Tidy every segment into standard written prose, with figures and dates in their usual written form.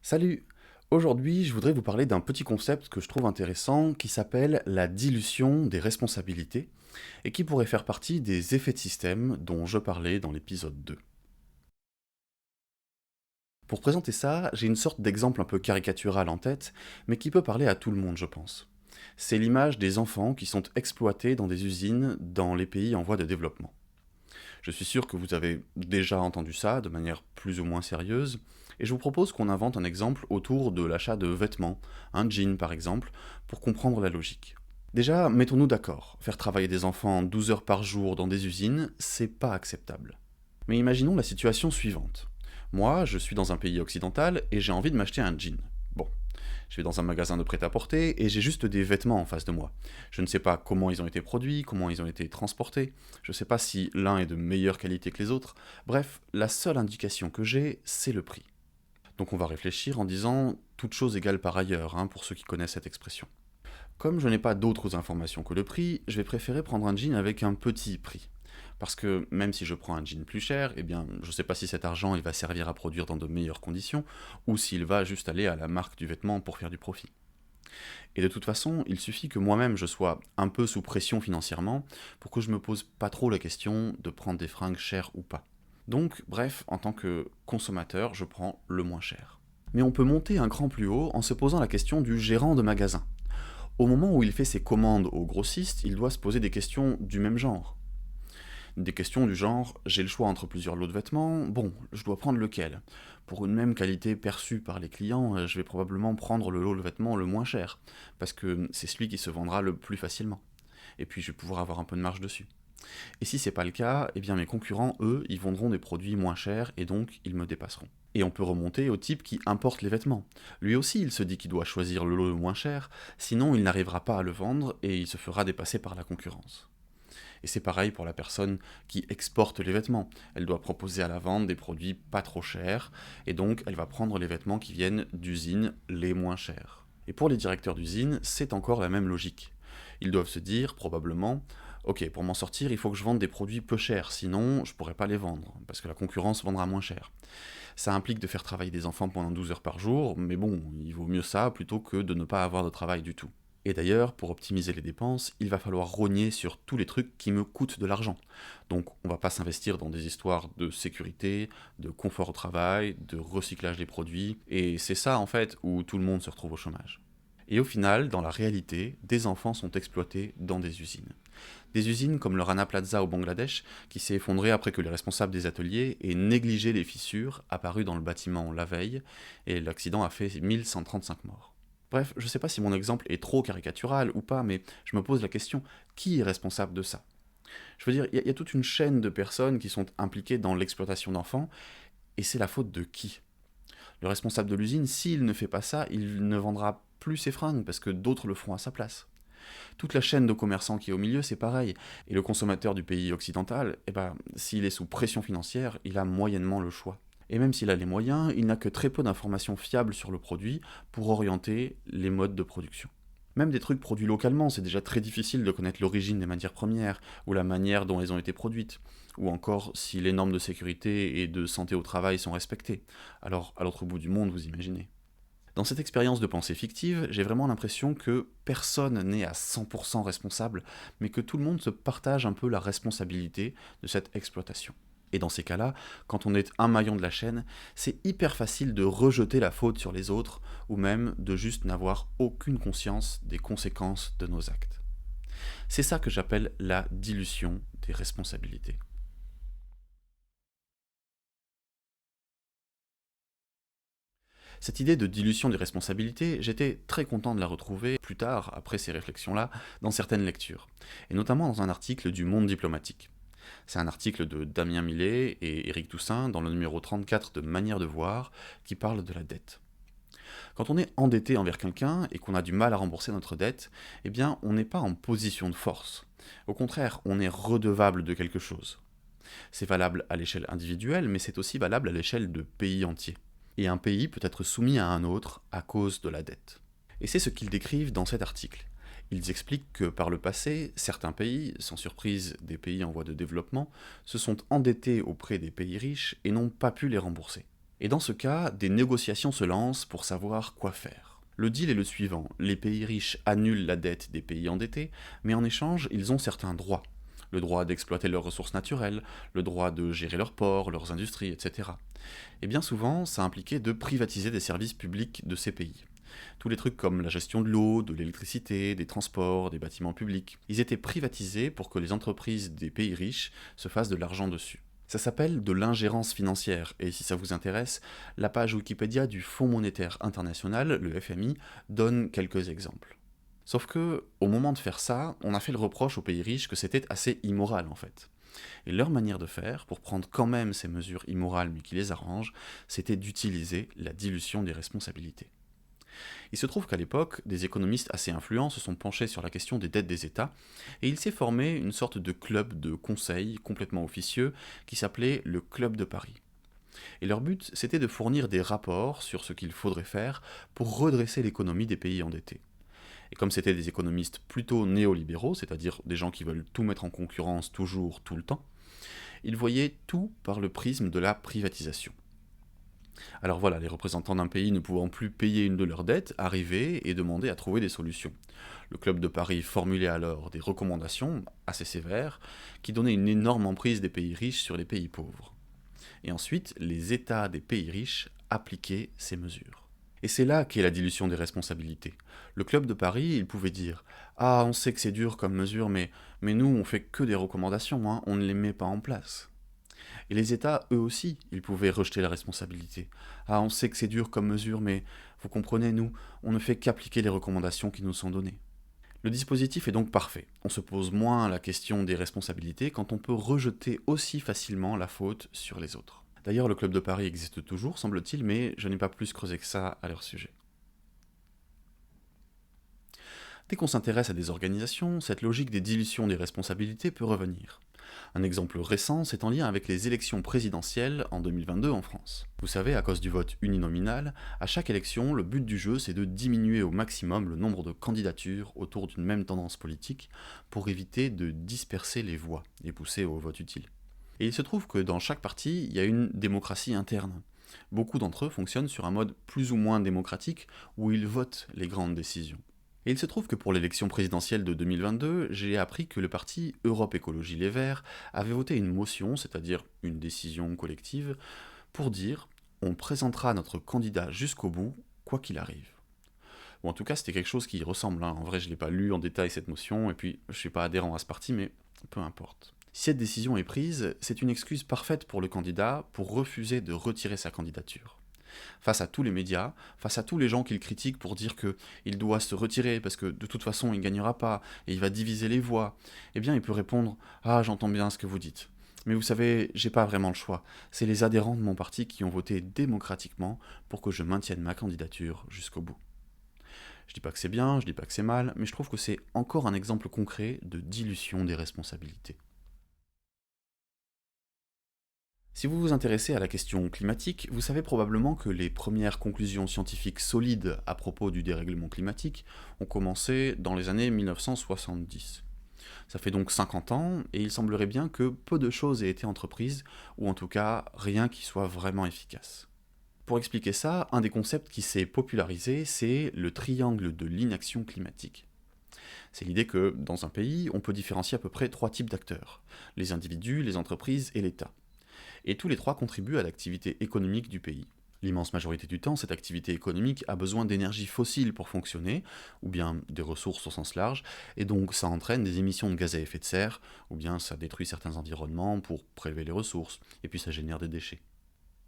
Salut! Aujourd'hui, je voudrais vous parler d'un petit concept que je trouve intéressant qui s'appelle la dilution des responsabilités et qui pourrait faire partie des effets de système dont je parlais dans l'épisode 2. Pour présenter ça, j'ai une sorte d'exemple un peu caricatural en tête, mais qui peut parler à tout le monde, je pense. C'est l'image des enfants qui sont exploités dans des usines dans les pays en voie de développement. Je suis sûr que vous avez déjà entendu ça de manière plus ou moins sérieuse, et je vous propose qu'on invente un exemple autour de l'achat de vêtements, un jean par exemple, pour comprendre la logique. Déjà, mettons-nous d'accord, faire travailler des enfants 12 heures par jour dans des usines, c'est pas acceptable. Mais imaginons la situation suivante. Moi, je suis dans un pays occidental et j'ai envie de m'acheter un jean. Bon, je vais dans un magasin de prêt-à-porter et j'ai juste des vêtements en face de moi. Je ne sais pas comment ils ont été produits, comment ils ont été transportés, je ne sais pas si l'un est de meilleure qualité que les autres. Bref, la seule indication que j'ai, c'est le prix. Donc on va réfléchir en disant toute chose égale par ailleurs, pour ceux qui connaissent cette expression. Comme je n'ai pas d'autres informations que le prix, je vais préférer prendre un jean avec un petit prix. Parce que même si je prends un jean plus cher, eh bien, je ne sais pas si cet argent il va servir à produire dans de meilleures conditions, ou s'il va juste aller à la marque du vêtement pour faire du profit. Et de toute façon, il suffit que moi-même je sois un peu sous pression financièrement pour que je me pose pas trop la question de prendre des fringues chères ou pas. Donc, bref, en tant que consommateur, je prends le moins cher. Mais on peut monter un cran plus haut en se posant la question du gérant de magasin. Au moment où il fait ses commandes au grossiste, il doit se poser des questions du même genre. Des questions du genre, j'ai le choix entre plusieurs lots de vêtements, bon, je dois prendre lequel? Pour une même qualité perçue par les clients, je vais probablement prendre le lot de vêtements le moins cher, parce que c'est celui qui se vendra le plus facilement. Et puis je vais pouvoir avoir un peu de marge dessus. Et si c'est pas le cas, eh bien mes concurrents, eux, ils vendront des produits moins chers et donc ils me dépasseront. Et on peut remonter au type qui importe les vêtements. Lui aussi, il se dit qu'il doit choisir le lot le moins cher, sinon il n'arrivera pas à le vendre et il se fera dépasser par la concurrence. Et c'est pareil pour la personne qui exporte les vêtements. Elle doit proposer à la vente des produits pas trop chers, et donc elle va prendre les vêtements qui viennent d'usines les moins chers. Et pour les directeurs d'usine, c'est encore la même logique. Ils doivent se dire, probablement, ok, pour m'en sortir, il faut que je vende des produits peu chers, sinon je pourrais pas les vendre, parce que la concurrence vendra moins cher. Ça implique de faire travailler des enfants pendant 12 heures par jour, mais bon, il vaut mieux ça plutôt que de ne pas avoir de travail du tout. Et d'ailleurs, pour optimiser les dépenses, il va falloir rogner sur tous les trucs qui me coûtent de l'argent. Donc on va pas s'investir dans des histoires de sécurité, de confort au travail, de recyclage des produits, et c'est ça en fait où tout le monde se retrouve au chômage. Et au final, dans la réalité, des enfants sont exploités dans des usines. Des usines comme le Rana Plaza au Bangladesh, qui s'est effondré après que les responsables des ateliers aient négligé les fissures apparues dans le bâtiment la veille, et l'accident a fait 1135 morts. Bref, je sais pas si mon exemple est trop caricatural ou pas, mais je me pose la question, qui est responsable de ça? Je veux dire, il y a toute une chaîne de personnes qui sont impliquées dans l'exploitation d'enfants, et c'est la faute de qui? Le responsable de l'usine, s'il ne fait pas ça, il ne vendra plus ses fringues, parce que d'autres le feront à sa place. Toute la chaîne de commerçants qui est au milieu, c'est pareil. Et le consommateur du pays occidental, eh ben, s'il est sous pression financière, il a moyennement le choix. Et même s'il a les moyens, il n'a que très peu d'informations fiables sur le produit pour orienter les modes de production. Même des trucs produits localement, c'est déjà très difficile de connaître l'origine des matières premières, ou la manière dont elles ont été produites, ou encore si les normes de sécurité et de santé au travail sont respectées. Alors, à l'autre bout du monde, vous imaginez. Dans cette expérience de pensée fictive, j'ai vraiment l'impression que personne n'est à 100% responsable, mais que tout le monde se partage un peu la responsabilité de cette exploitation. Et dans ces cas-là, quand on est un maillon de la chaîne, c'est hyper facile de rejeter la faute sur les autres, ou même de juste n'avoir aucune conscience des conséquences de nos actes. C'est ça que j'appelle la dilution des responsabilités. Cette idée de dilution des responsabilités, j'étais très content de la retrouver plus tard, après ces réflexions-là, dans certaines lectures, et notamment dans un article du Monde diplomatique. C'est un article de Damien Millet et Éric Toussaint dans le numéro 34 de Manière de voir, qui parle de la dette. Quand on est endetté envers quelqu'un et qu'on a du mal à rembourser notre dette, eh bien on n'est pas en position de force. Au contraire, on est redevable de quelque chose. C'est valable à l'échelle individuelle, mais c'est aussi valable à l'échelle de pays entiers. Et un pays peut être soumis à un autre à cause de la dette. Et c'est ce qu'ils décrivent dans cet article. Ils expliquent que par le passé, certains pays, sans surprise des pays en voie de développement, se sont endettés auprès des pays riches et n'ont pas pu les rembourser. Et dans ce cas, des négociations se lancent pour savoir quoi faire. Le deal est le suivant, les pays riches annulent la dette des pays endettés, mais en échange, ils ont certains droits. Le droit d'exploiter leurs ressources naturelles, le droit de gérer leurs ports, leurs industries, etc. Et bien souvent, ça impliquait de privatiser des services publics de ces pays. Tous les trucs comme la gestion de l'eau, de l'électricité, des transports, des bâtiments publics, ils étaient privatisés pour que les entreprises des pays riches se fassent de l'argent dessus. Ça s'appelle de l'ingérence financière, et si ça vous intéresse, la page Wikipédia du Fonds monétaire international, le FMI, donne quelques exemples. Sauf que, au moment de faire ça, on a fait le reproche aux pays riches que c'était assez immoral en fait. Et leur manière de faire, pour prendre quand même ces mesures immorales mais qui les arrangent, c'était d'utiliser la dilution des responsabilités. Il se trouve qu'à l'époque, des économistes assez influents se sont penchés sur la question des dettes des États, et il s'est formé une sorte de club de conseil complètement officieux qui s'appelait le Club de Paris. Et leur but, c'était de fournir des rapports sur ce qu'il faudrait faire pour redresser l'économie des pays endettés. Et comme c'était des économistes plutôt néolibéraux, c'est-à-dire des gens qui veulent tout mettre en concurrence toujours, tout le temps, ils voyaient tout par le prisme de la privatisation. Alors voilà, les représentants d'un pays ne pouvant plus payer une de leurs dettes arrivaient et demandaient à trouver des solutions. Le Club de Paris formulait alors des recommandations assez sévères qui donnaient une énorme emprise des pays riches sur les pays pauvres. Et ensuite, les États des pays riches appliquaient ces mesures. Et c'est là qu'est la dilution des responsabilités. Le Club de Paris, il pouvait dire «Ah, on sait que c'est dur comme mesure, mais nous, on fait que des recommandations, hein, on ne les met pas en place.» Et les États, eux aussi, ils pouvaient rejeter la responsabilité. Ah, on sait que c'est dur comme mesure, mais vous comprenez, nous, on ne fait qu'appliquer les recommandations qui nous sont données. Le dispositif est donc parfait. On se pose moins la question des responsabilités quand on peut rejeter aussi facilement la faute sur les autres. D'ailleurs, le Club de Paris existe toujours, semble-t-il, mais je n'ai pas plus creusé que ça à leur sujet. Dès qu'on s'intéresse à des organisations, cette logique des dilutions des responsabilités peut revenir. Un exemple récent, c'est en lien avec les élections présidentielles en 2022 en France. Vous savez, à cause du vote uninominal, à chaque élection, le but du jeu, c'est de diminuer au maximum le nombre de candidatures autour d'une même tendance politique pour éviter de disperser les voix et pousser au vote utile. Et il se trouve que dans chaque parti, il y a une démocratie interne. Beaucoup d'entre eux fonctionnent sur un mode plus ou moins démocratique où ils votent les grandes décisions. Et il se trouve que pour l'élection présidentielle de 2022, j'ai appris que le parti Europe Écologie Les Verts avait voté une motion, c'est-à-dire une décision collective, pour dire on présentera notre candidat jusqu'au bout, quoi qu'il arrive. Bon, en tout cas, c'était quelque chose qui ressemble, hein. En vrai, je ne l'ai pas lu en détail cette motion, et puis je ne suis pas adhérent à ce parti, mais peu importe. Si cette décision est prise, c'est une excuse parfaite pour le candidat pour refuser de retirer sa candidature. Face à tous les médias, face à tous les gens qu'il critique pour dire qu'il doit se retirer parce que de toute façon il ne gagnera pas et il va diviser les voix, eh bien il peut répondre «Ah, j'entends bien ce que vous dites. Mais vous savez, j'ai pas vraiment le choix. C'est les adhérents de mon parti qui ont voté démocratiquement pour que je maintienne ma candidature jusqu'au bout.» Je dis pas que c'est bien, je dis pas que c'est mal, mais je trouve que c'est encore un exemple concret de dilution des responsabilités. Si vous vous intéressez à la question climatique, vous savez probablement que les premières conclusions scientifiques solides à propos du dérèglement climatique ont commencé dans les années 1970. Ça fait donc 50 ans, et il semblerait bien que peu de choses aient été entreprises, ou en tout cas rien qui soit vraiment efficace. Pour expliquer ça, un des concepts qui s'est popularisé, c'est le triangle de l'inaction climatique. C'est l'idée que, dans un pays, on peut différencier à peu près trois types d'acteurs: les individus, les entreprises et l'État. Et tous les trois contribuent à l'activité économique du pays. L'immense majorité du temps, cette activité économique a besoin d'énergie fossile pour fonctionner, ou bien des ressources au sens large, et donc ça entraîne des émissions de gaz à effet de serre, ou bien ça détruit certains environnements pour prélever les ressources, et puis ça génère des déchets.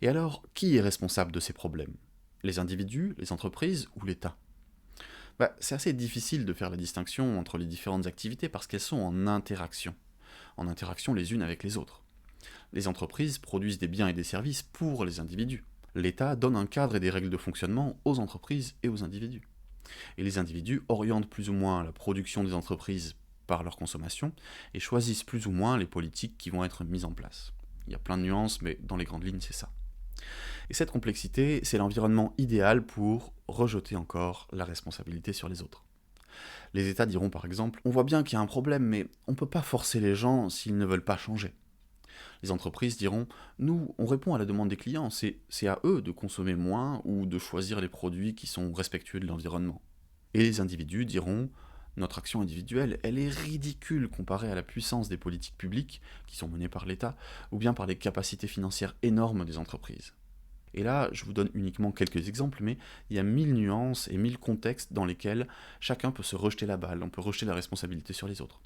Et alors, qui est responsable de ces problèmes? Les individus, les entreprises ou l'État? C'est assez difficile de faire la distinction entre les différentes activités parce qu'elles sont en interaction les unes avec les autres. Les entreprises produisent des biens et des services pour les individus. L'État donne un cadre et des règles de fonctionnement aux entreprises et aux individus. Et les individus orientent plus ou moins la production des entreprises par leur consommation et choisissent plus ou moins les politiques qui vont être mises en place. Il y a plein de nuances, mais dans les grandes lignes, c'est ça. Et cette complexité, c'est l'environnement idéal pour rejeter encore la responsabilité sur les autres. Les États diront par exemple, on voit bien qu'il y a un problème, mais on ne peut pas forcer les gens s'ils ne veulent pas changer. Les entreprises diront: nous, on répond à la demande des clients, c'est à eux de consommer moins ou de choisir les produits qui sont respectueux de l'environnement. Et les individus diront: notre action individuelle, elle est ridicule comparée à la puissance des politiques publiques qui sont menées par l'État, ou bien par les capacités financières énormes des entreprises. Et là, je vous donne uniquement quelques exemples, mais il y a 1000 nuances et 1000 contextes dans lesquels chacun peut se rejeter la balle, on peut rejeter la responsabilité sur les autres.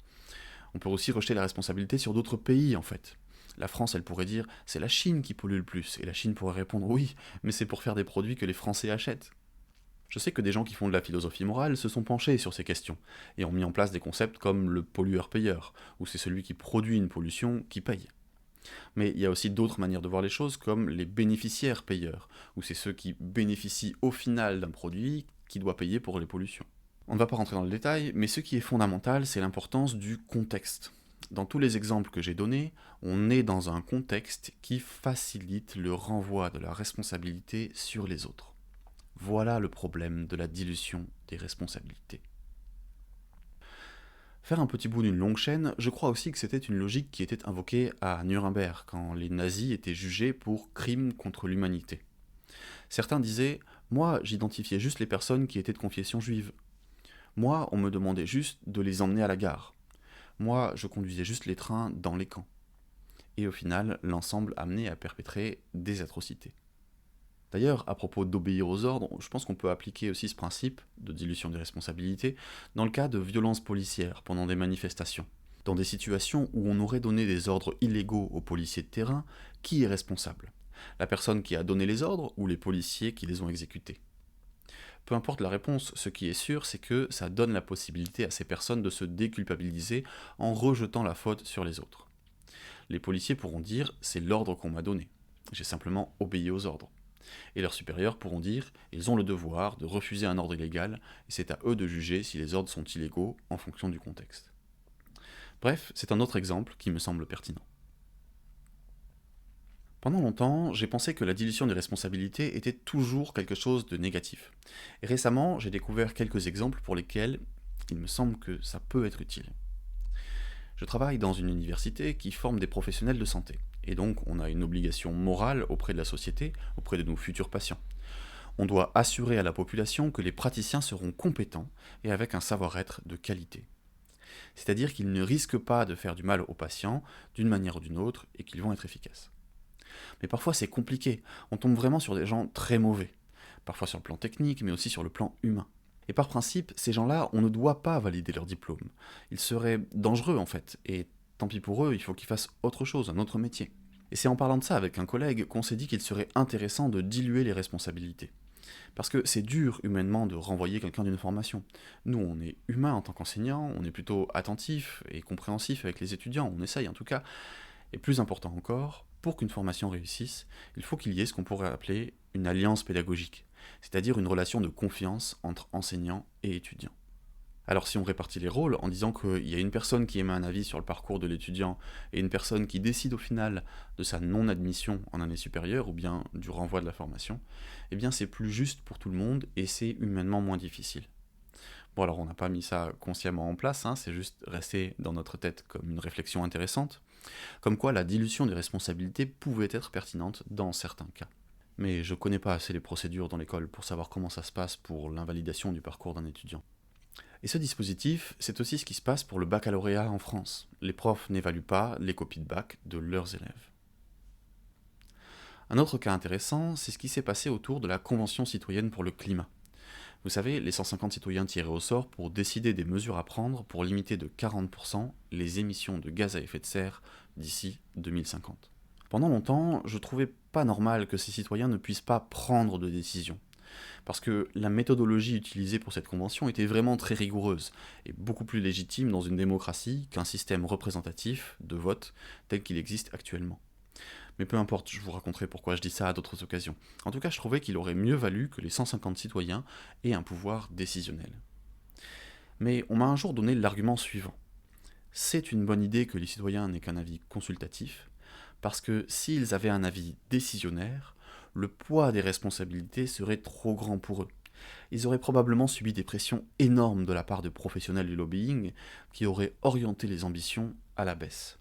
On peut aussi rejeter la responsabilité sur d'autres pays, en fait. La France, elle pourrait dire: c'est la Chine qui pollue le plus, et la Chine pourrait répondre: oui, mais c'est pour faire des produits que les Français achètent. Je sais que des gens qui font de la philosophie morale se sont penchés sur ces questions, et ont mis en place des concepts comme le pollueur-payeur, où c'est celui qui produit une pollution qui paye. Mais il y a aussi d'autres manières de voir les choses, comme les bénéficiaires-payeurs, où c'est ceux qui bénéficient au final d'un produit qui doit payer pour les pollutions. On ne va pas rentrer dans le détail, mais ce qui est fondamental, c'est l'importance du contexte. Dans tous les exemples que j'ai donnés, on est dans un contexte qui facilite le renvoi de la responsabilité sur les autres. Voilà le problème de la dilution des responsabilités. Faire un petit bout d'une longue chaîne, je crois aussi que c'était une logique qui était invoquée à Nuremberg, quand les nazis étaient jugés pour crimes contre l'humanité. Certains disaient: moi, j'identifiais juste les personnes qui étaient de confession juive. Moi, on me demandait juste de les emmener à la gare. Moi, je conduisais juste les trains dans les camps. Et au final, l'ensemble amenait à perpétrer des atrocités. D'ailleurs, à propos d'obéir aux ordres, je pense qu'on peut appliquer aussi ce principe de dilution des responsabilités dans le cas de violences policières pendant des manifestations. Dans des situations où on aurait donné des ordres illégaux aux policiers de terrain, qui est responsable? La personne qui a donné les ordres ou les policiers qui les ont exécutés? Peu importe la réponse, ce qui est sûr, c'est que ça donne la possibilité à ces personnes de se déculpabiliser en rejetant la faute sur les autres. Les policiers pourront dire: c'est l'ordre qu'on m'a donné, j'ai simplement obéi aux ordres. Et leurs supérieurs pourront dire: ils ont le devoir de refuser un ordre illégal, et c'est à eux de juger si les ordres sont illégaux en fonction du contexte. Bref, c'est un autre exemple qui me semble pertinent. Pendant longtemps, j'ai pensé que la dilution des responsabilités était toujours quelque chose de négatif. Et récemment, j'ai découvert quelques exemples pour lesquels il me semble que ça peut être utile. Je travaille dans une université qui forme des professionnels de santé, et donc on a une obligation morale auprès de la société, auprès de nos futurs patients. On doit assurer à la population que les praticiens seront compétents et avec un savoir-être de qualité. C'est-à-dire qu'ils ne risquent pas de faire du mal aux patients d'une manière ou d'une autre et qu'ils vont être efficaces. Mais parfois c'est compliqué, on tombe vraiment sur des gens très mauvais, parfois sur le plan technique mais aussi sur le plan humain. Et par principe, ces gens-là, on ne doit pas valider leur diplôme. Ils seraient dangereux en fait, et tant pis pour eux, il faut qu'ils fassent autre chose, un autre métier. Et c'est en parlant de ça avec un collègue qu'on s'est dit qu'il serait intéressant de diluer les responsabilités. Parce que c'est dur humainement de renvoyer quelqu'un d'une formation. Nous, on est humain en tant qu'enseignant, on est plutôt attentif et compréhensif avec les étudiants, on essaye en tout cas. Et plus important encore, pour qu'une formation réussisse, il faut qu'il y ait ce qu'on pourrait appeler une alliance pédagogique, c'est-à-dire une relation de confiance entre enseignants et étudiants. Alors si on répartit les rôles en disant qu'il y a une personne qui émet un avis sur le parcours de l'étudiant et une personne qui décide au final de sa non-admission en année supérieure ou bien du renvoi de la formation, eh bien c'est plus juste pour tout le monde et c'est humainement moins difficile. Bon alors on n'a pas mis ça consciemment en place, c'est juste resté dans notre tête comme une réflexion intéressante, comme quoi la dilution des responsabilités pouvait être pertinente dans certains cas. Mais je connais pas assez les procédures dans l'école pour savoir comment ça se passe pour l'invalidation du parcours d'un étudiant. Et ce dispositif, c'est aussi ce qui se passe pour le baccalauréat en France. Les profs n'évaluent pas les copies de bac de leurs élèves. Un autre cas intéressant, c'est ce qui s'est passé autour de la Convention citoyenne pour le climat. Vous savez, les 150 citoyens tirés au sort pour décider des mesures à prendre pour limiter de 40% les émissions de gaz à effet de serre d'ici 2050. Pendant longtemps, je trouvais pas normal que ces citoyens ne puissent pas prendre de décision. Parce que la méthodologie utilisée pour cette convention était vraiment très rigoureuse, et beaucoup plus légitime dans une démocratie qu'un système représentatif de vote tel qu'il existe actuellement. Mais peu importe, je vous raconterai pourquoi je dis ça à d'autres occasions. En tout cas, je trouvais qu'il aurait mieux valu que les 150 citoyens aient un pouvoir décisionnel. Mais on m'a un jour donné l'argument suivant. C'est une bonne idée que les citoyens n'aient qu'un avis consultatif, parce que s'ils avaient un avis décisionnaire, le poids des responsabilités serait trop grand pour eux. Ils auraient probablement subi des pressions énormes de la part de professionnels du lobbying qui auraient orienté les ambitions à la baisse.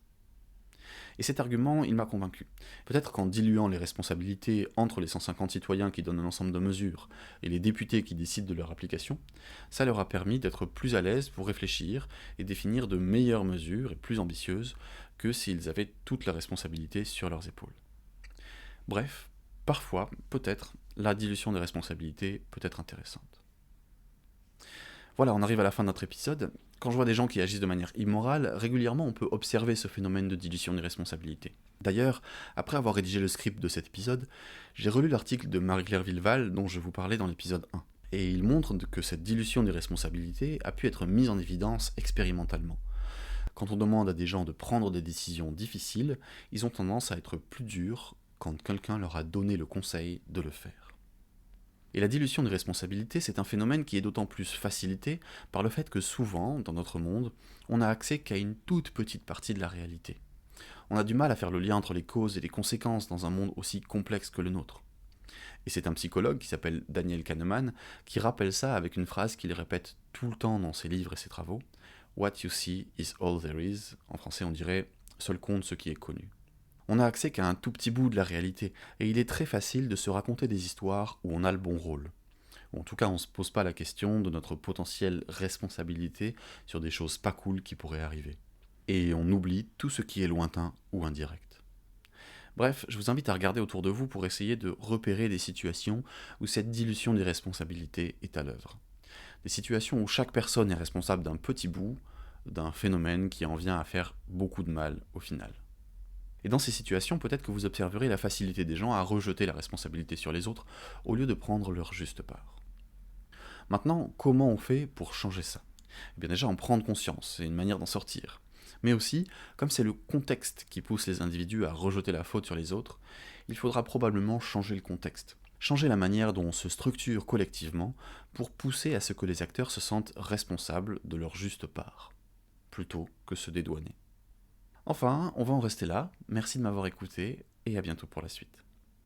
Et cet argument, il m'a convaincu. Peut-être qu'en diluant les responsabilités entre les 150 citoyens qui donnent un ensemble de mesures et les députés qui décident de leur application, ça leur a permis d'être plus à l'aise pour réfléchir et définir de meilleures mesures et plus ambitieuses que s'ils avaient toute la responsabilité sur leurs épaules. Bref, parfois, peut-être, la dilution des responsabilités peut être intéressante. Voilà, on arrive à la fin de notre épisode. Quand je vois des gens qui agissent de manière immorale, régulièrement on peut observer ce phénomène de dilution des responsabilités. D'ailleurs, après avoir rédigé le script de cet épisode, j'ai relu l'article de Marie-Claire Villeval dont je vous parlais dans l'épisode 1. Et il montre que cette dilution des responsabilités a pu être mise en évidence expérimentalement. Quand on demande à des gens de prendre des décisions difficiles, ils ont tendance à être plus durs quand quelqu'un leur a donné le conseil de le faire. Et la dilution des responsabilités, c'est un phénomène qui est d'autant plus facilité par le fait que souvent, dans notre monde, on n'a accès qu'à une toute petite partie de la réalité. On a du mal à faire le lien entre les causes et les conséquences dans un monde aussi complexe que le nôtre. Et c'est un psychologue qui s'appelle Daniel Kahneman qui rappelle ça avec une phrase qu'il répète tout le temps dans ses livres et ses travaux. « What you see is all there is ». En français on dirait « seul compte ce qui est connu ». On n'a accès qu'à un tout petit bout de la réalité, et il est très facile de se raconter des histoires où on a le bon rôle. Ou en tout cas, on ne se pose pas la question de notre potentielle responsabilité sur des choses pas cool qui pourraient arriver. Et on oublie tout ce qui est lointain ou indirect. Bref, je vous invite à regarder autour de vous pour essayer de repérer des situations où cette dilution des responsabilités est à l'œuvre. Des situations où chaque personne est responsable d'un petit bout, d'un phénomène qui en vient à faire beaucoup de mal au final. Et dans ces situations, peut-être que vous observerez la facilité des gens à rejeter la responsabilité sur les autres au lieu de prendre leur juste part. Maintenant, comment on fait pour changer ça ? Eh bien déjà, en prendre conscience, c'est une manière d'en sortir. Mais aussi, comme c'est le contexte qui pousse les individus à rejeter la faute sur les autres, il faudra probablement changer le contexte. Changer la manière dont on se structure collectivement pour pousser à ce que les acteurs se sentent responsables de leur juste part, plutôt que se dédouaner. Enfin, on va en rester là, merci de m'avoir écouté, et à bientôt pour la suite.